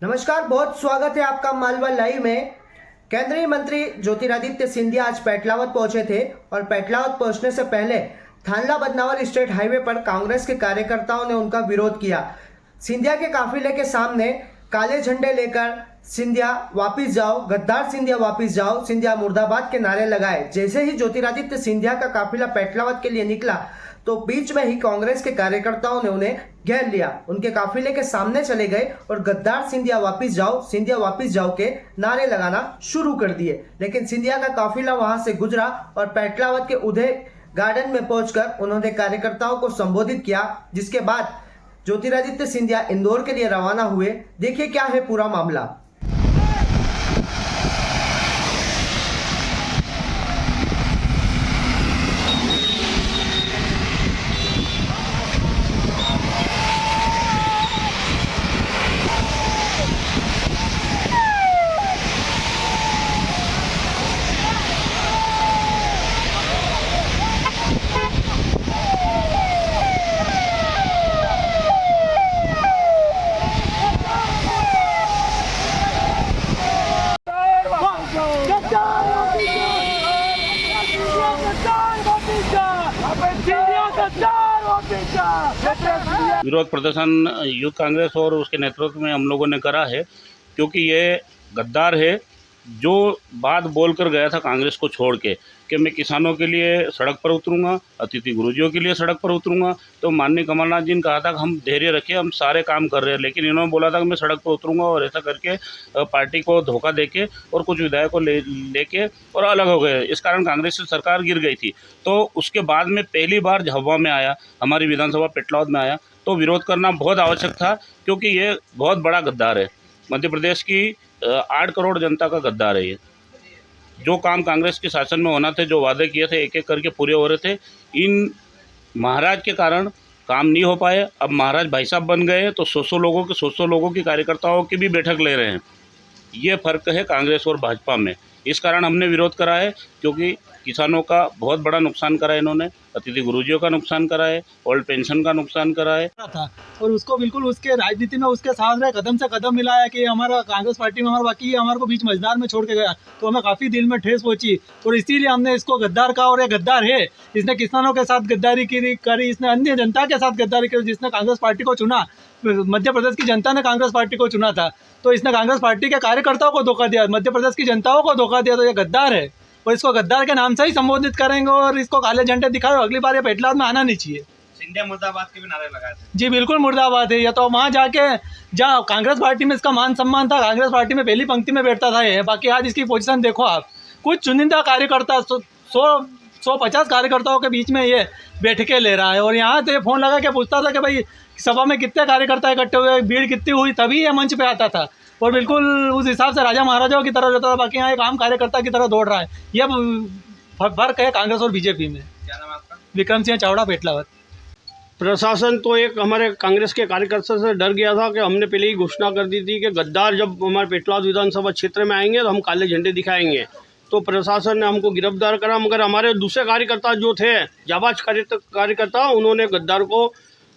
नमस्कार, बहुत स्वागत है आपका मालवा लाइव में। केंद्रीय मंत्री ज्योतिरादित्य सिंधिया आज पेटलावद पहुंचे थे और पेटलावद पहुंचने से पहले थानला बदनावर स्टेट हाईवे पर कांग्रेस के कार्यकर्ताओं ने उनका विरोध किया। सिंधिया के काफिले के सामने काले झंडे लेकर सिंधिया वापिस जाओ, गद्दार सिंधिया वापिस जाओ, सिंधिया मुर्दाबाद के नारे लगाए। जैसे ही ज्योतिरादित्य सिंधिया का काफिला पेटलावद के लिए निकला तो बीच में ही कांग्रेस के कार्यकर्ताओं ने उन्हें घेर लिया, उनके काफिले के सामने चले गए और गद्दार सिंधिया वापिस जाओ के नारे लगाना शुरू कर दिए। लेकिन सिंधिया का काफिला वहां से गुजरा और पेटलावद के उदय गार्डन में पहुंचकर उन्होंने कार्यकर्ताओं को संबोधित किया, जिसके बाद ज्योतिरादित्य सिंधिया इंदौर के लिए रवाना हुए। देखिए क्या है पूरा मामला। विरोध प्रदर्शन यूथ कांग्रेस और उसके नेतृत्व में हम लोगों ने करा है, क्योंकि ये गद्दार है जो बात बोलकर गया था कांग्रेस को छोड़ के कि मैं किसानों के लिए सड़क पर उतरूंगा, अतिथि गुरुजियों के लिए सड़क पर उतरूंगा। तो माननीय कमलनाथ जी ने कहा था कि हम धैर्य रखें, हम सारे काम कर रहे हैं, लेकिन इन्होंने बोला था कि मैं सड़क पर उतरूंगा और ऐसा करके पार्टी को धोखा देके और कुछ विधायकों को लेके और अलग हो गए। इस कारण कांग्रेस की सरकार गिर गई थी। तो उसके बाद में पहली बार झाबुआ में आया, हमारी विधानसभा पेटलावद में आया, तो विरोध करना बहुत आवश्यक था, क्योंकि ये बहुत बड़ा गद्दार है। मध्य प्रदेश की 8 करोड़ जनता का गद्दार है ये। जो काम कांग्रेस के शासन में होना थे, जो वादे किए थे, एक एक करके पूरे हो रहे थे। इन महाराज के कारण काम नहीं हो पाए। अब महाराज भाई साहब बन गए तो 100 लोगों की कार्यकर्ताओं की भी बैठक ले रहे हैं। ये फ़र्क है कांग्रेस और भाजपा में। इस कारण हमने विरोध करा है, क्योंकि किसानों का बहुत बड़ा नुकसान करा है इन्होंने, अतिथि गुरुजियों का नुकसान करा है, ओल्ड पेंशन का नुकसान करा है था। और उसको बिल्कुल उसके राजनीति में उसके साथ रहे, कदम से कदम मिलाया कि हमारा कांग्रेस पार्टी में हमारा बाकी हमारे को बीच मझदार में छोड़ के गया, तो हमें काफ़ी दिल में ठेस पहुंची और इसीलिए हमने इसको गद्दार कहा। और ये गद्दार है, इसने किसानों के साथ गद्दारी करी, इसने अन्य जनता के साथ गद्दारी करी। जिसने कांग्रेस पार्टी को चुना, मध्य प्रदेश की जनता ने कांग्रेस पार्टी को चुना था, तो इसने कांग्रेस पार्टी के कार्यकर्ताओं को धोखा दिया, मध्य प्रदेश की जनताओं को धोखा दिया। तो ये गद्दार है और इसको गद्दार के नाम से ही संबोधित करेंगे और इसको काले झंडे दिखाए। अगली बार ये पेटलावद में आना नहीं चाहिए। सिंधिया मुर्दाबाद के भी नारे लगाए थे। जी बिल्कुल मुर्दाबाद है। या तो वहाँ जाके जहाँ कांग्रेस पार्टी में इसका मान सम्मान था, कांग्रेस पार्टी में पहली पंक्ति में बैठता था ये। बाकी आज इसकी पोजीशन देखो आप, कुछ चुनिंदा कार्यकर्ता 150 कार्यकर्ताओं के बीच में ये बैठकें ले रहा है। और यहाँ तो ये फ़ोन लगा के पूछता था कि भाई सभा में कितने कार्यकर्ता इकट्ठे हुए, भीड़ कितनी हुई, तभी ये मंच पे आता था और बिल्कुल उस हिसाब से राजा महाराजाओं की तरह रहता था। बाकी यहाँ एक आम कार्यकर्ता की तरह दौड़ रहा है। यह फर्क है कांग्रेस और बीजेपी में। क्या नाम है आपका? विक्रम सिंह चावड़ा, पेटलावद। प्रशासन तो एक हमारे कांग्रेस के कार्यकर्ता से डर गया था कि हमने पहले ही घोषणा कर दी थी कि गद्दार जब हमारे पेटलावद विधानसभा क्षेत्र में आएंगे तो हम काले झंडे दिखाएंगे। तो प्रशासन ने हमको गिरफ्तार करा, मगर हमारे दूसरे कार्यकर्ता जो थे, जाबाज कार्यकर्ता, उन्होंने गद्दार को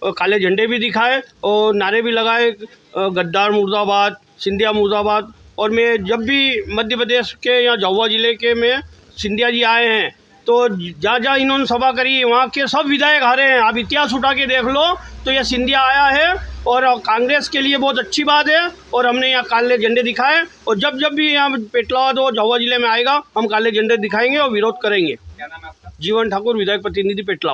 काले झंडे भी दिखाए और नारे भी लगाए, गद्दार मुर्दाबाद, सिंधिया मुर्दाबाद। और मैं जब भी मध्य प्रदेश के या झाबुआ जिले के में सिंधिया जी आए हैं, तो जहाँ जहाँ इन्होंने सभा करी वहाँ के सब विधायक हारे हैं। आप इतिहास उठा के देख लो तो यह सिंधिया आया है और कांग्रेस के लिए बहुत अच्छी बात है। और हमने यहाँ काले झंडे दिखाए और जब भी यहाँ पेटलावद और झाबुआ जिले में आएगा हम काले झंडे दिखाएंगे और विरोध करेंगे। क्या नाम है आपका? जीवन ठाकुर, विधायक प्रतिनिधि पेटलावद।